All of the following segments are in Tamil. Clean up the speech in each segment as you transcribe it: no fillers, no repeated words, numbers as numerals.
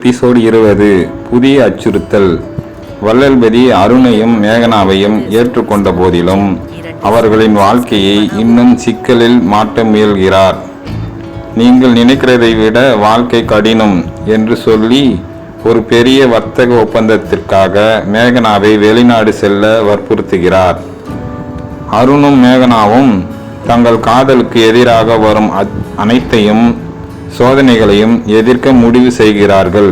எபிசோடு 20 புதிய அச்சுறுத்தல். வள்ளல்பதி அருணையும் மேகனாவையும் ஏற்றுக்கொண்ட போதிலும் அவர்களின் வாழ்க்கையை இன்னும் சிக்கலில் மாற்ற முயல்கிறார். நீங்கள் நினைக்கிறதை விட வாழ்க்கை கடினம் என்று சொல்லி ஒரு பெரிய வர்த்தக ஒப்பந்தத்திற்காக மேகனாவை வெளிநாடு செல்ல வற்புறுத்துகிறார். அருணும் மேகனாவும் தங்கள் காதலுக்கு எதிராக வரும் அனைத்தையும் சோதனைகளையும் எதிர்க்க முடிவு செய்கிறார்கள்.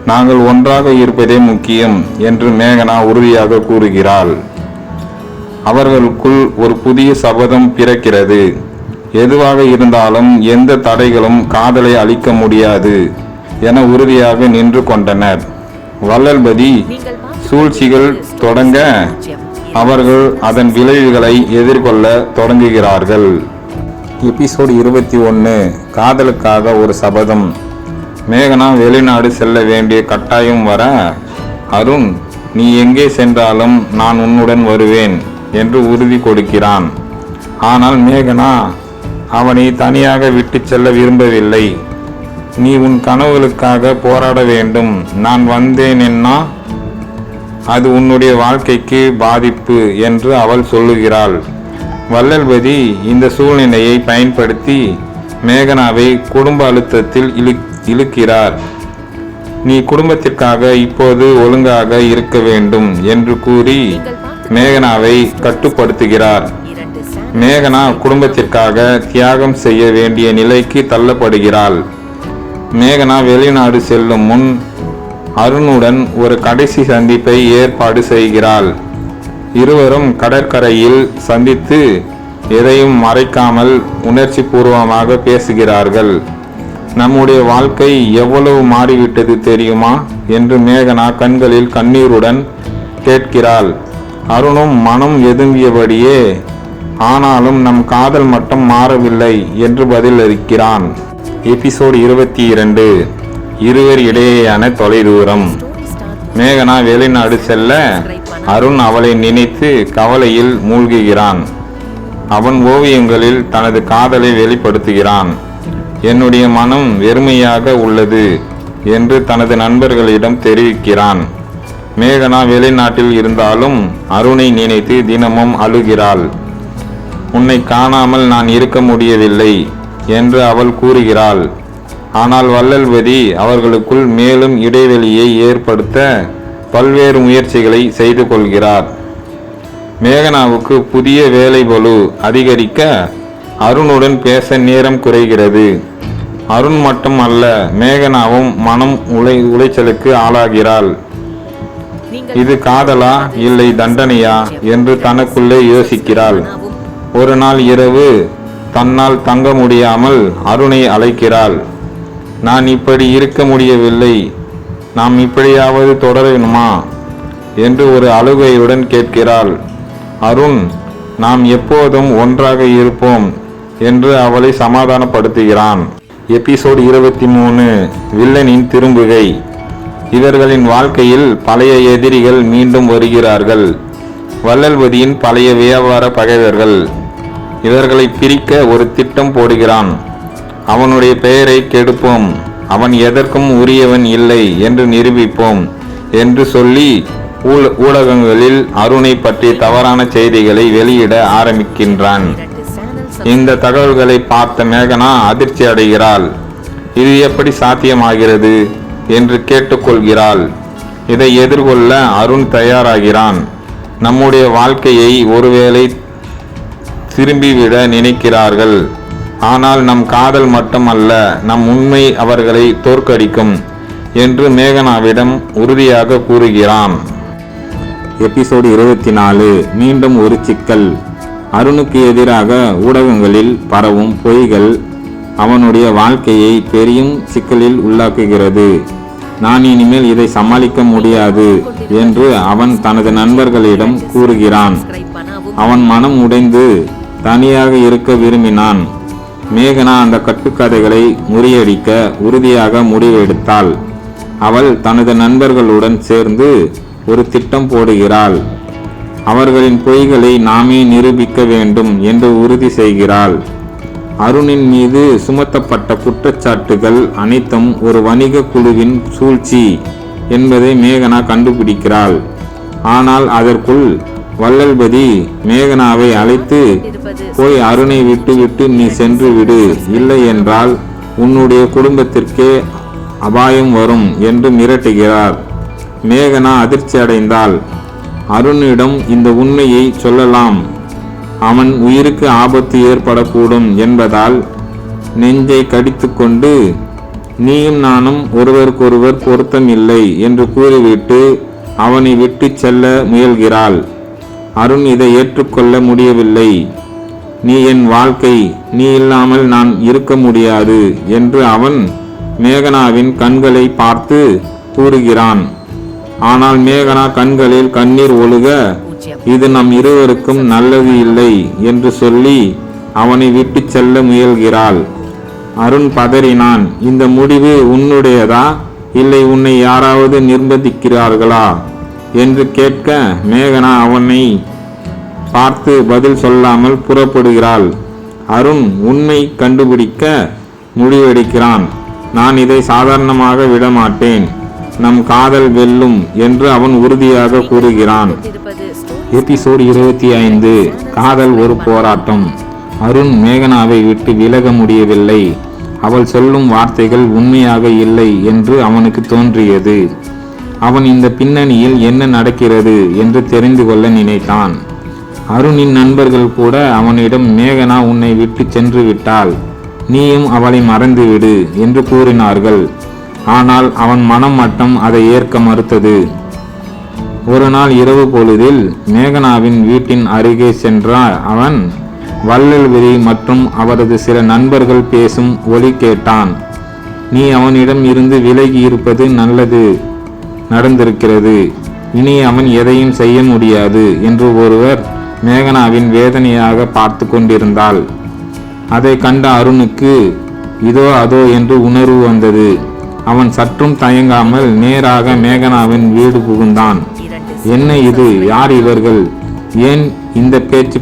நாங்கள் ஒன்றாக இருப்பதே முக்கியம் என்று மேகனா உறுதியாக கூறுகிறாள். அவர்களுக்குள் ஒரு புதிய சபதம் பிறக்கிறது. எதுவாக இருந்தாலும் எந்த தடைகளும் காதலை அழிக்க முடியாது என உறுதியாக நின்று கொண்டனர். வள்ளல்பதி சூழ்ச்சிகள் தொடங்க அவர்கள் அதன் விளைவுகளை எதிர்கொள்ள தொடங்குகிறார்கள். எபிசோடு 21 காதலுக்காக ஒரு சபதம். மேகனா வெளிநாடு செல்ல வேண்டிய கட்டாயம் வர அருண், நீ எங்கே சென்றாலும் நான் உன்னுடன் வருவேன் என்று உறுதி கொடுக்கிறான். ஆனால் மேகனா அவனை தனியாக விட்டு செல்ல விரும்பவில்லை. நீ உன் கனவுகளுக்காக போராட வேண்டும். நான் வந்தேனென்னா அது உன்னுடைய வாழ்க்கைக்கு பாதிப்பு என்று அவள் சொல்லுகிறாள். வள்ளல்பதி இந்த சூழ்நிலையை பயன்படுத்தி மேகனாவை குடும்ப அழுத்தத்தில் இழுக்கிறார். நீ குடும்பத்திற்காக இப்போது ஒழுங்காக இருக்க வேண்டும் என்று கூறி மேகனாவை கட்டுப்படுத்துகிறார். மேகனா குடும்பத்திற்காக தியாகம் செய்ய வேண்டிய நிலைக்கு தள்ளப்படுகிறாள். மேகனா வெளிநாடு செல்லும் முன் அருணுடன் ஒரு கடைசி சந்திப்பை ஏற்பாடு செய்கிறாள். இருவரும் கடற்கரையில் சந்தித்து எதையும் மறைக்காமல் உணர்ச்சி பூர்வமாக பேசுகிறார்கள். நம்முடைய வாழ்க்கை எவ்வளவு மாறிவிட்டது தெரியுமா என்று மேகனா கண்களில் கண்ணீருடன் கேட்கிறாள். அருணும் மனம் எதுங்கியபடியே, ஆனாலும் நம் காதல் மட்டும் மாறவில்லை என்று பதிலளிக்கிறான். எபிசோடு 22 இருவர் இடையேயான தொலைதூரம். மேகனா வெளிநாடு செல்ல அருண் அவளை நினைத்து கவலையில் மூழ்குகிறான். அவன் ஓவியங்களில் தனது காதலை வெளிப்படுத்துகிறான். என்னுடைய மனம் வெறுமையாக உள்ளது என்று தனது நண்பர்களிடம் தெரிவிக்கிறான். மேகனா வெளிநாட்டில் இருந்தாலும் அருணை நினைத்து தினமும் அழுகிறாள். உன்னை காணாமல் நான் இருக்க முடியவில்லை என்று அவள் கூறுகிறாள். ஆனால் வள்ளல்பதி அவர்களுக்குள் மேலும் இடைவெளியை ஏற்படுத்த பல்வேறு முயற்சிகளை செய்து கொள்கிறார். மேகனாவுக்கு புதிய வேலை பளு அதிகரிக்க அருணுடன் பேச நேரம் குறைகிறது. அருண் மட்டும் அல்ல, மேகனாவும் மனம் உளைச்சலுக்கு ஆளாகிறாள். இது காதலா இல்லை தண்டனையா என்று தனக்குள்ளே யோசிக்கிறாள். ஒரு நாள் இரவு தன்னால் தங்க முடியாமல் அருணை அழைக்கிறாள். நான் இப்படி இருக்க முடியவில்லை, நாம் இப்படியாவது தொடரணுமா என்று ஒரு அழுகையுடன் கேட்கிறாள். அருண், நாம் எப்போதும் ஒன்றாக இருப்போம் என்று அவளை சமாதானப்படுத்துகிறான். எபிசோடு 23 வில்லனின் திரும்புகை. இவர்களின் வாழ்க்கையில் பழைய எதிரிகள் மீண்டும் வருகிறார்கள். வள்ளல்பதியின் பழைய வியாபார பகைவர்கள். இவர்களை பிரிக்க ஒரு திட்டம் போடுகிறான். அவனுடைய பெயரை கெடுப்போம், அவன் எதற்கும் உரியவன் இல்லை என்று நிரூபிப்போம் என்று சொல்லி ஊடகங்களில் அருணை பற்றி தவறான செய்திகளை வெளியிட ஆரம்பிக்கின்றான். இந்த தகவல்களை பார்த்த மேகனா அதிர்ச்சி அடைகிறாள். இது எப்படி சாத்தியமாகிறது என்று கேட்டுக்கொள்கிறாள். இதை எதிர்கொள்ள அருண் தயாராகிறான். நம்முடைய வாழ்க்கையை ஒருவேளை திரும்பிவிட நினைக்கிறார்கள், ஆனால் நம் காதல் மட்டுமல்ல, நம் உண்மை அவர்களை தோற்கடிக்கும் என்று மேகனாவிடம் உறுதியாக கூறுகிறான். எபிசோடு 24 மீண்டும் ஒரு சிக்கல். அருணுக்கு எதிராக ஊடகங்களில் பரவும் பொய்கள் அவனுடைய வாழ்க்கையை பெரிய சிக்கலில் உள்ளாக்குகிறது. நான் இனிமேல் இதை சமாளிக்க முடியாது என்று அவன் தனது நண்பர்களிடம் கூறுகிறான். அவன் மனம் உடைந்து தனியாக இருக்க விரும்பினான். மேகனா அந்த கட்டுக்கதைகளை முறியடிக்க உறுதியாக முடிவெடுத்தாள். அவள் தனது நண்பர்களுடன் சேர்ந்து ஒரு திட்டம் போடுகிறாள். அவர்களின் பொய்களை நாமே நிரூபிக்க வேண்டும் என்று உறுதி செய்கிறாள். அருணின் மீது சுமத்தப்பட்ட குற்றச்சாட்டுகள் அனைத்தும் ஒரு வணிக குழுவின் சூழ்ச்சி என்பதை மேகனா கண்டுபிடிக்கிறாள். ஆனால் அதற்குள் வள்ளல்பதி மேகனாவை அழைத்து, போய் அருணை விட்டு நீ சென்று விடு, இல்லை என்றால் உன்னுடைய குடும்பத்திற்கே அபாயம் வரும் என்று மிரட்டுகிறார். மேகனா அதிர்ச்சி அடைந்தாள். அருணிடம் இந்த உண்மையை சொல்லலாம், அவன் உயிருக்கு ஆபத்து ஏற்படக்கூடும் என்பதால் நெஞ்சை கடித்து கொண்டு, நீயும் நானும் ஒருவருக்கொருவர் பொருத்தம் இல்லை என்று கூறிவிட்டு அவனை விட்டு செல்ல முயல்கிறாள். அருண் இதை ஏற்றுக்கொள்ள முடியவில்லை. நீ என் வாழ்க்கை, நீ இல்லாமல் நான் இருக்க முடியாது என்று அவன் மேகனாவின் கண்களை பார்த்து கூறுகிறான். ஆனால் மேகனா கண்களில் கண்ணீர் ஒழுக, இது நம் இருவருக்கும் நல்லது இல்லை என்று சொல்லி அவனை விட்டு செல்ல முயல்கிறாள். அருண் பதறினான். இந்த முடிவு உன்னுடையதா, இல்லை உன்னை யாராவது நிர்பந்திக்கிறார்களா என்று கேட்க, மேகனா அவனை பார்த்து பதில் சொல்லாமல் புறப்படுகிறாள். அருண் உண்மை கண்டுபிடிக்க முடிவெடுக்கிறான். நான் இதை சாதாரணமாக விடமாட்டேன், நம் காதல் வெல்லும் என்று அவன் உறுதியாக கூறுகிறான். எபிசோட் 25. காதல் ஒரு போராட்டம். அருண் மேகனாவை விட்டு விலக முடியவில்லை. அவள் சொல்லும் வார்த்தைகள் உண்மையாக இல்லை என்று அவனுக்கு தோன்றியது. அவன் இந்த பின்னணியில் என்ன நடக்கிறது என்று தெரிந்து கொள்ள நினைத்தான். அருணின் நண்பர்கள் கூட அவனிடம், மேகனா உன்னை விட்டு சென்று விட்டாள், நீயும் அவளை மறந்துவிடு என்று கூறினார்கள். ஆனால் அவன் மனம் மட்டும் அதை ஏற்க மறுத்தது. ஒரு நாள் இரவு பொழுதில் மேகனாவின் வீட்டின் அருகே சென்ற அவன் வள்ளல்வதி மற்றும் அவரது சில நண்பர்கள் பேசும் ஒலி கேட்டான். நீ அவனிடம் இருந்து விலகி இருப்பது நல்லது நடந்திருக்கிறது, இனி அவன் எதையும் செய்ய முடியாது என்று ஒருவர் மேகனாவின் வேதனையாக பார்த்து கொண்டிருந்தாள். அதை கண்ட அருணுக்கு இதோ அதோ என்று உணர்வு வந்தது. அவன் சற்றும் தயங்காமல் நேராக மேகனாவின் வீடு புகுந்தான். என்ன இது, யார் இவர்கள், ஏன் இந்த பேச்சு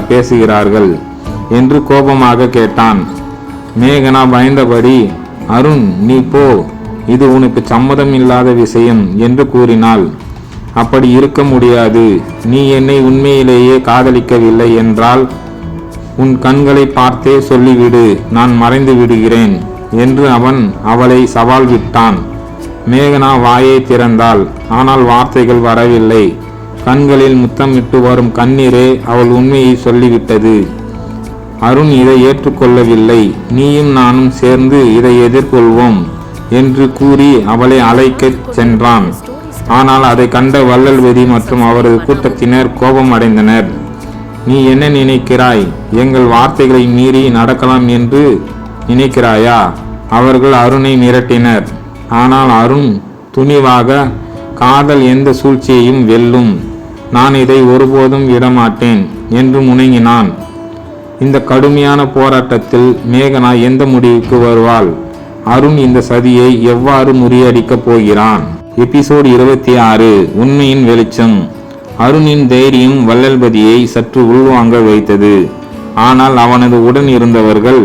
பேசுகிறார்கள் என்று கோபமாக கேட்டான். மேகனா பயந்தபடி, அருண் நீ போ, இது உனக்கு சம்மதம் இல்லாத விஷயம் என்று கூறினாள். அப்படி இருக்க முடியாது, நீ என்னை உண்மையிலேயே காதலிக்கவில்லை என்றால் உன் கண்களை பார்த்தே சொல்லிவிடு, நான் மறைந்து விடுகிறேன் என்று அவன் அவளை சவால் விட்டான். மேகனா வாயை திறந்தாள், ஆனால் வார்த்தைகள் வரவில்லை. கண்களில் முத்தமிட்டு வரும் கண்ணீரே அவள் உண்மையை சொல்லிவிட்டது. அருண் இதை ஏற்றுக்கொள்ளவில்லை. நீயும் நானும் சேர்ந்து இதை எதிர்கொள்வோம் என்று கூறி அவளை அழைக்கச் சென்றான். ஆனால் அதை கண்ட வள்ளல்வதி மற்றும் அவரது கூட்டத்தினர் கோபம் அடைந்தனர். நீ என்ன நினைக்கிறாய், எங்கள் வார்த்தைகளை மீறி நடக்கலாம் என்று நினைக்கிறாயா? அவர்கள் அருணை மிரட்டினர். ஆனால் அருண் துணிவாக, காதல் எந்த சூழ்ச்சியையும் வெல்லும், நான் இதை ஒருபோதும் விடமாட்டேன் என்று முழங்கினான். இந்த கடுமையான போராட்டத்தில் மேகனா எந்த முடிவுக்கு வருவாள்? அருண் இந்த சதியை எவ்வாறு முறியடிக்கப் போகிறான்? எபிசோட் 26. உண்மையின் வெளிச்சம். அருணின் தைரியம் வள்ளல்பதியை சற்று உள்வாங்க வைத்தது. ஆனால் அவனது உடன் இருந்தவர்கள்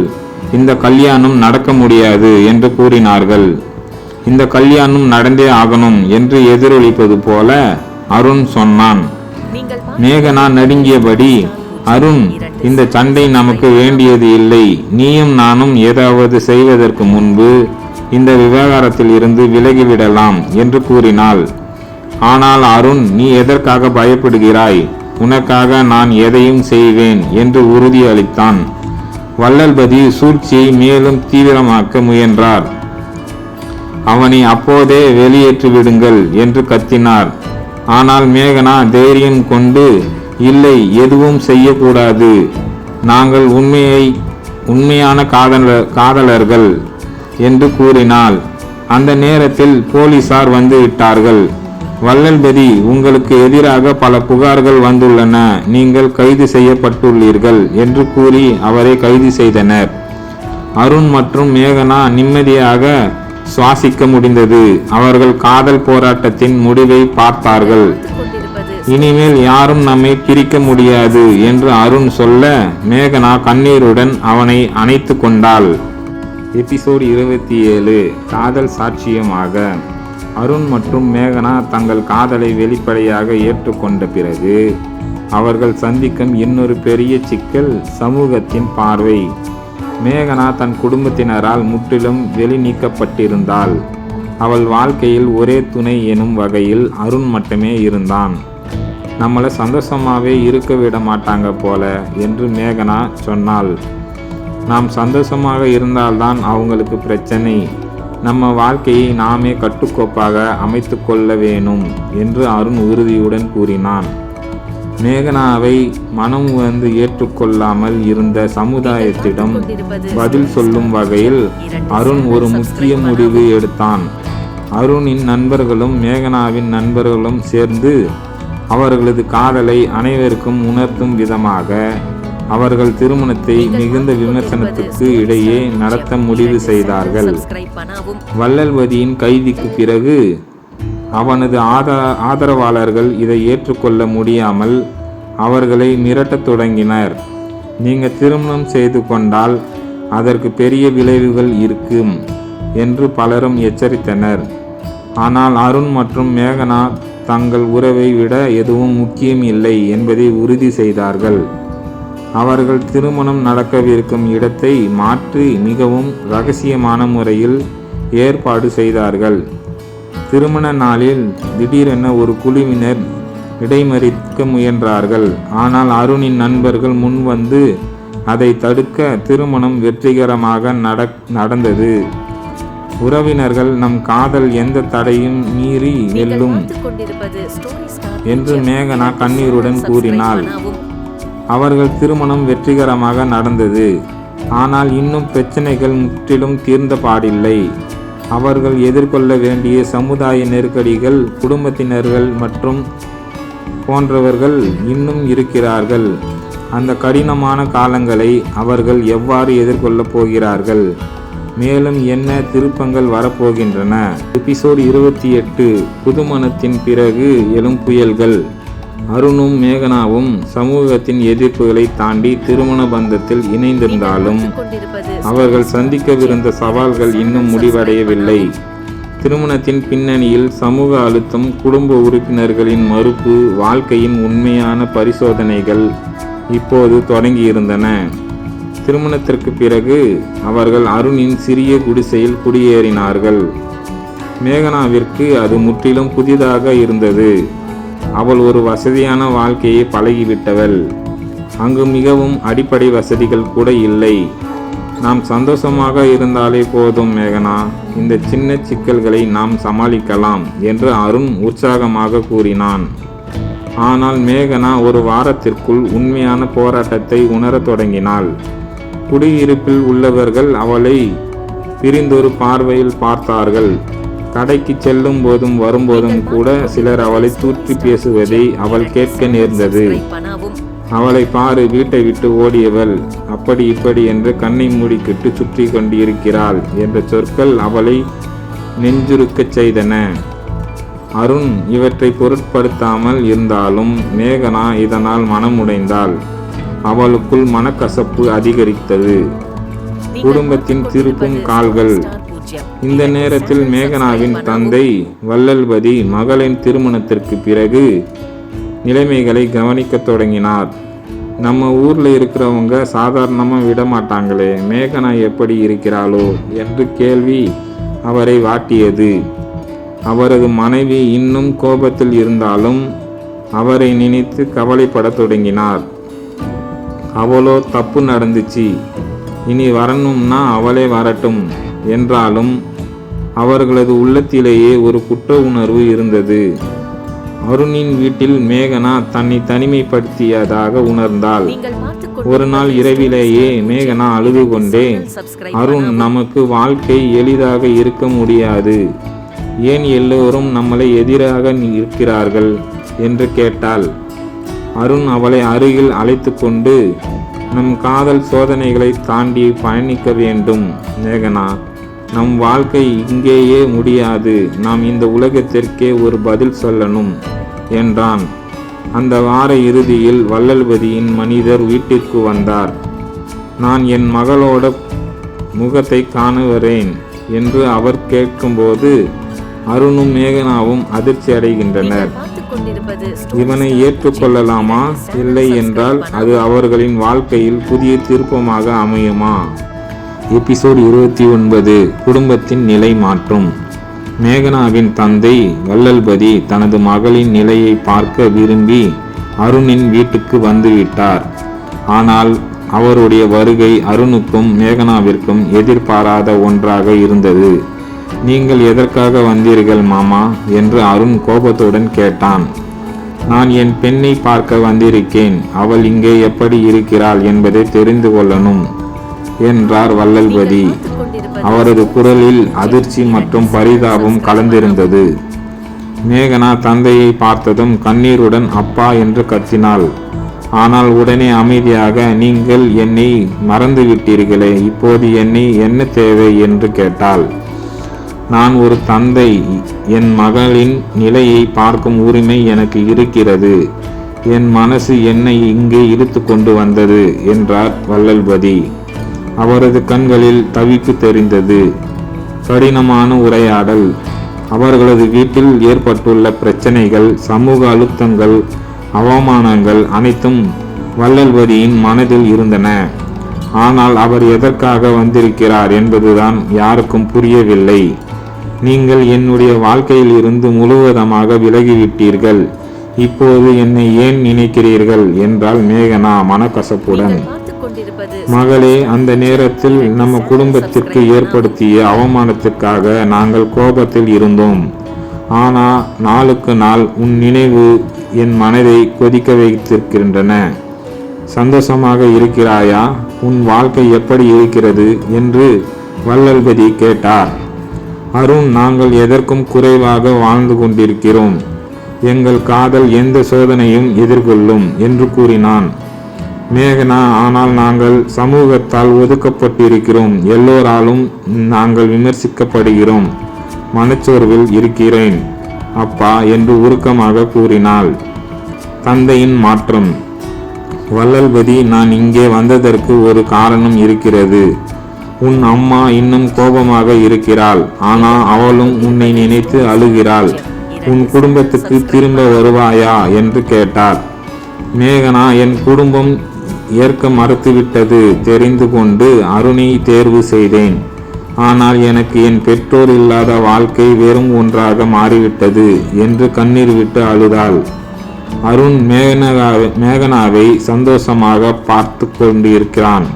இந்த கல்யாணம் நடக்க முடியாது என்று கூறினார்கள். இந்த கல்யாணம் நடந்தே ஆகணும் என்று எதிரொலிப்பது போல அருண் சொன்னான். மேகனா நடுங்கியபடி, அருண் இந்த சண்டை நமக்கு வேண்டியது இல்லை, நீயும் நானும் ஏதாவது செய்வதற்கு முன்பு இந்த விவகாரத்தில் இருந்து விலகிவிடலாம் என்று கூறினாள். ஆனால் அருண், நீ எதற்காக பயப்படுகிறாய், உனக்காக நான் எதையும் செய்வேன் என்று உறுதியளித்தான். வள்ளல்பதி சூழ்ச்சியை மேலும் தீவிரமாக்க முயன்றார். அவனை அப்போதே வெளியேற்றி விடுங்கள் என்று கத்தினார். ஆனால் மேகனா தைரியம் கொண்டு, இல்லை, எதுவும் செய்யக்கூடாது, நாங்கள் உண்மையான காதலர்கள் என்று கூறினாள். அந்த நேரத்தில் போலீசார் வந்து விட்டார்கள். வள்ளல்பதி, உங்களுக்கு எதிராக பல புகார்கள் வந்துள்ளன, நீங்கள் கைது செய்யப்பட்டுள்ளீர்கள் என்று கூறி அவரை கைது செய்தனர். அருண் மற்றும் மேகனா நிம்மதியாக சுவாசிக்க முடிந்தது. அவர்கள் காதல் போராட்டத்தின் முடிவை பார்த்தார்கள். இனிமேல் யாரும் நம்மை பிரிக்க முடியாது என்று அருண் சொல்ல மேகனா கண்ணீருடன் அவனை அணைத்து கொண்டாள். எபிசோடு 27 காதல் சாட்சியமாக. அருண் மற்றும் மேகனா தங்கள் காதலை வெளிப்படையாக ஏற்றுக்கொண்ட பிறகு அவர்கள் சந்திக்கும் இன்னொரு பெரிய சிக்கல் சமூகத்தின் பார்வை. மேகனா தன் குடும்பத்தினரால் முற்றிலும் வெளி நீக்கப்பட்டிருந்தாள். அவள் வாழ்க்கையில் ஒரே துணை எனும் வகையில் அருண் மட்டுமே இருந்தான். நம்மளை சந்தோஷமாகவே இருக்க விட மாட்டாங்க போல என்று மேகனா சொன்னாள். நாம் சந்தோஷமாக இருந்தால்தான் அவங்களுக்கு பிரச்சனை. நம்ம வாழ்க்கையை நாமே கட்டுக்கோப்பாக அமைத்து கொள்ள வேணும் என்று அருண் உறுதியுடன் கூறினான். மேகனாவை மனம் வந்து ஏற்றுக்கொள்ளாமல் இருந்த சமுதாயத்திடம் பதில் சொல்லும் வகையில் அருண் ஒரு முக்கிய முடிவு எடுத்தான். அருணின் நண்பர்களும் மேகனாவின் நண்பர்களும் சேர்ந்து அவர்களது காதலை அனைவருக்கும் உணர்த்தும் விதமாக அவர்கள் திருமணத்தை மிகுந்த விமர்சனத்துக்கு இடையே நடத்த முடிவு செய்தார்கள். வள்ளல்வதியின் கைதிக்கு பிறகு அவனது ஆதரவாளர்கள் இதை ஏற்றுக்கொள்ள முடியாமல் அவர்களை மிரட்டத் தொடங்கினர். நீங்கள் திருமணம் செய்து கொண்டால் அதற்கு பெரிய விளைவுகள் இருக்கும் என்று பலரும் எச்சரித்தனர். ஆனால் அருண் மற்றும் மேகனா தங்கள் உறவை விட எதுவும் முக்கியம் இல்லை என்பதை உறுதி செய்தார்கள். அவர்கள் திருமணம் நடக்கவிருக்கும் இடத்தை மாற்றி மிகவும் இரகசியமான முறையில் ஏற்பாடு செய்தார்கள். திருமண நாளில் திடீரென ஒரு குழுவினர் இடைமறிக்க முயன்றார்கள். ஆனால் அருணின் நண்பர்கள் முன்வந்து அதை தடுக்க திருமணம் வெற்றிகரமாக நடந்தது. உறவினர்கள் நம் காதல் எந்த தடையும் மீறி வெல்லும் என்று மேகனா கண்ணீருடன் கூறினாள். அவர்கள் திருமணம் வெற்றிகரமாக நடந்தது. ஆனால் இன்னும் பிரச்சனைகள் முற்றிலும் தீர்ந்த பாடில்லை. அவர்கள் எதிர்கொள்ள வேண்டிய சமுதாய நெருக்கடிகள், குடும்பத்தினர்கள் மற்றும் போன்றவர்கள் இன்னும் இருக்கிறார்கள். அந்த கடினமான காலங்களை அவர்கள் எவ்வாறு எதிர்கொள்ளப் போகிறார்கள்? மேலும் என்ன திருப்பங்கள் வரப்போகின்றன? எபிசோடு 28 புதுமணத்தின் பிறகு எழும் புயல்கள். அருணும் மேகனாவும் சமூகத்தின் எதிர்ப்புகளை தாண்டி திருமண பந்தத்தில் இணைந்திருந்தாலும் அவர்கள் சந்திக்கவிருந்த சவால்கள் இன்னும் முடிவடையவில்லை. திருமணத்தின் பின்னணியில் சமூக அழுத்தம், குடும்ப உறுப்பினர்களின் மறுப்பு, வாழ்க்கையின் உண்மையான பரிசோதனைகள் இப்போது தொடங்கியிருந்தன. திருமணத்திற்கு பிறகு அவர்கள் அருணின் சிறிய குடிசையில் குடியேறினார்கள். மேகனாவிற்கு அது முற்றிலும் புதிதாக இருந்தது. அவள் ஒரு வசதியான வாழ்க்கையை பழகிவிட்டவள். அங்கு மிகவும் அடிப்படை வசதிகள் கூட இல்லை. நாம் சந்தோஷமாக இருந்தாலே போதும் மேகனா, இந்த சின்ன சிக்கல்களை நாம் சமாளிக்கலாம் என்று அருண் உற்சாகமாக கூறினான். ஆனால் மேகனா ஒரு வாரத்திற்குள் உண்மையான போராட்டத்தை உணரத் தொடங்கினாள். குடியிருப்பில் உள்ளவர்கள் அவளை பிரிந்தொரு பார்வையில் பார்த்தார்கள். கடைக்கு செல்லும் போதும் வரும்போதும் கூட சிலர் அவளை தூற்றி பேசுவதை அவள் கேட்க நேர்ந்தது. அவளை பாரு, வீட்டை விட்டு ஓடியவள், அப்படி இப்படி என்று கண்ணை மூடிக்கிட்டு சுற்றி கொண்டிருக்கிறாள் என்ற சொற்கள் அவளை நெஞ்சுருக்கச் செய்தன. அருண் இவற்றை பொருட்படுத்தாமல் இருந்தாலும் மேகனா இதனால் மனமுடைந்தாள். அவளுக்குள் மனக்கசப்பு அதிகரித்தது. குடும்பத்தின் திருப்பும் கால்கள். இந்த நேரத்தில் மேகனாவின் தந்தை வள்ளல்பதி மகளின் திருமணத்திற்கு பிறகு நிலைமைகளை கவனிக்க தொடங்கினார். நம்ம ஊர்ல இருக்கிறவங்க சாதாரணமாக விட மாட்டாங்களே, மேகனா எப்படி இருக்கிறாளோ என்று கேள்வி அவரை வாட்டியது. அவரது மனைவி இன்னும் கோபத்தில் இருந்தாலும் அவரை நினைத்து கவலைப்பட தொடங்கினார். அவளோ தப்பு நடந்துச்சு, இனி வரணும்னா அவளே வரட்டும் என்றாலும் அவர்களது உள்ளத்திலேயே ஒரு குற்ற உணர்வு இருந்தது. அருணின் வீட்டில் மேகனா தன்னை தனிமைப்படுத்தியதாக உணர்ந்தாள். ஒரு நாள் இரவிலேயே மேகனா அழுது கொண்டே, அருண், நமக்கு வாழ்க்கை எளிதாக இருக்க முடியாது, ஏன் எல்லோரும் நம்மளை எதிராக இருக்கிறார்கள் என்று கேட்டாள். அருண் அவளை அருகில் அழைத்து கொண்டு, நம் காதல் சோதனைகளை தாண்டி பயணிக்க வேண்டும் மேகனா, நம் வாழ்க்கை இங்கேயே முடியாது, நாம் இந்த உலகத்திற்கே ஒரு பதில் சொல்லணும் என்றான். அந்த வார இறுதியில் வள்ளல்பதியின் மனிதர் வீட்டிற்கு வந்தார். நான் என் மகளோட முகத்தை காணுகிறேன் என்று அவர் கேட்கும்போது அருணும் மேகனாவும் அதிர்ச்சி அடைகின்றனர். இவனை ஏற்றுக்கொள்ளலாமா? இல்லை என்றால் அது அவர்களின் வாழ்க்கையில் புதிய திருப்பமாக அமையுமா? எபிசோட் 29 குடும்பத்தின் நிலை மாற்றும். மேகனாவின் தந்தை வள்ளல்பதி தனது மகளின் நிலையை பார்க்க விரும்பி அருணின் வீட்டுக்கு வந்துவிட்டார். ஆனால் அவருடைய வருகை அருணுக்கும் மேகனாவிற்கும் எதிர்பாராத ஒன்றாக இருந்தது. நீங்கள் எதற்காக வந்தீர்கள் மாமா என்று அருண் கோபத்துடன் கேட்டான். நான் என் பெண்ணை பார்க்க வந்திருக்கேன். அவள் இங்கே எப்படி இருக்கிறாள் என்பதை தெரிந்து கொள்ளணும் என்றார் வள்ளல்பதி. அவரது குரலில் அதிர்ச்சி மற்றும் பரிதாபம் கலந்திருந்தது. மேகனா தந்தையை பார்த்ததும் கண்ணீருடன் அப்பா என்று கத்தினாள். ஆனால் உடனே அமைதியாக, நீங்கள் என்னை மறந்துவிட்டீர்களே, இப்போது என்னை என்ன தேவை என்று கேட்டாள். நான் ஒரு தந்தை, என் மகளின் நிலையை பார்க்கும் உரிமை எனக்கு இருக்கிறது. என் மனசு என்னை இங்கே இழுத்து கொண்டு வந்தது என்றார் வள்ளல்பதி. அவரது கண்களில் தவிப்பு தெரிந்தது. கடினமான உரையாடல். அவர்களது வீட்டில் ஏற்பட்டுள்ள பிரச்சனைகள், சமூக அழுத்தங்கள், அவமானங்கள் அனைத்தும் வள்ளல்பதியின் மனதில் இருந்தன. ஆனால் அவர் எதற்காக வந்திருக்கிறார் என்பதுதான் யாருக்கும் புரியவில்லை. நீங்கள் என்னுடைய வாழ்க்கையில் இருந்து முழுவதுமாக விலகிவிட்டீர்கள். இப்போது என்னை ஏன் நினைக்கிறீர்கள் என்றால் மேகனா மனக்கசப்புடன். மகளே, அந்த நேரத்தில் நம்ம குடும்பத்திற்கு ஏற்படுத்திய அவமானத்திற்காக நாங்கள் கோபத்தில் இருந்தோம். ஆனா நாளுக்கு நாள் உன் நினைவு என் மனதை கொதிக்க வைத்திருக்கின்றன. சந்தோஷமாக இருக்கிறாயா? உன் வாழ்க்கை எப்படி இருக்கிறது என்று வள்ளல்பதி கேட்டார். அருண், நாங்கள் எதற்கும் குறைவாக வாழ்ந்து கொண்டிருக்கிறோம். எங்கள் காதல் எந்த சோதனையும் எதிர்கொள்ளும் என்று கூறினான். மேகனா, ஆனால் நாங்கள் சமூகத்தால் ஒதுக்கப்பட்டிருக்கிறோம். எல்லோராலும் நாங்கள் விமர்சிக்கப்படுகிறோம். மனச்சோர்வில் இருக்கிறேன் அப்பா என்று உருக்கமாக கூறினாள். தந்தையின் மாற்றம். வள்ளல்பதி, நான் இங்கே வந்ததற்கு ஒரு காரணம் இருக்கிறது. உன் அம்மா இன்னும் கோபமாக இருக்கிறாள். ஆனா அவளும் உன்னை நினைத்து அழுகிறாள். உன் குடும்பத்துக்கு திரும்ப வருவாயா என்று கேட்டார். மேகனா, என் குடும்பம் ஏற்க மறுத்துவிட்டது தெரிந்து கொண்டு அருணை தேர்வு செய்தேன். ஆனால் எனக்கு என் பெற்றோர் இல்லாத வாழ்க்கை வெறும் ஒன்றாக மாறிவிட்டது என்று கண்ணீர் விட்டு அழுதாள். அருண் மேகனாவை சந்தோஷமாக பார்த்து கொண்டிருக்கிறான்.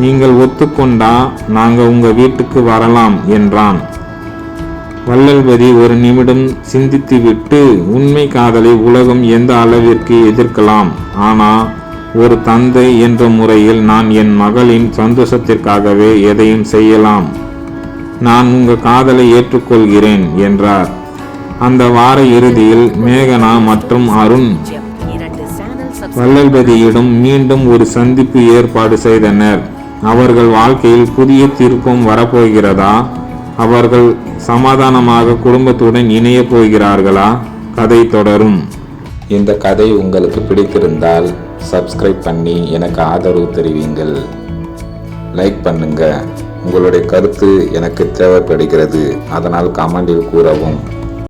நீங்கள் ஒத்துக்கொண்டா நாங்க உங்க வீட்டுக்கு வரலாம் என்றான். வள்ளல்பதி ஒரு நிமிடம் சிந்தித்துவிட்டு, உண்மை காதலை உலகம் எந்த அளவிற்கு எதிர்க்கலாம், ஆனா ஒரு தந்தை என்ற முறையில் நான் என் மகளின் சந்தோஷத்திற்காகவே எதையும் செய்யலாம். நான் உங்க காதலை ஏற்றுக்கொள்கிறேன் என்றார். அந்த வார இறுதியில் மேகனா மற்றும் அருண் வள்ளல்பதியிடம் மீண்டும் ஒரு சந்திப்பு ஏற்பாடு செய்தனர். அவர்கள் வாழ்க்கையில் புதிய திருப்பம் வரப்போகிறதா? அவர்கள் சமாதானமாக குடும்பத்துடன் இணைய போகிறார்களா? கதை தொடரும். இந்த கதை உங்களுக்கு பிடித்திருந்தால் சப்ஸ்கிரைப் பண்ணி எனக்கு ஆதரவு தெரிவிங்கள். லைக் பண்ணுங்க. உங்களுடைய கருத்து எனக்கு தேவைப்படுகிறது. அதனால் கமெண்டில் கூறவும்.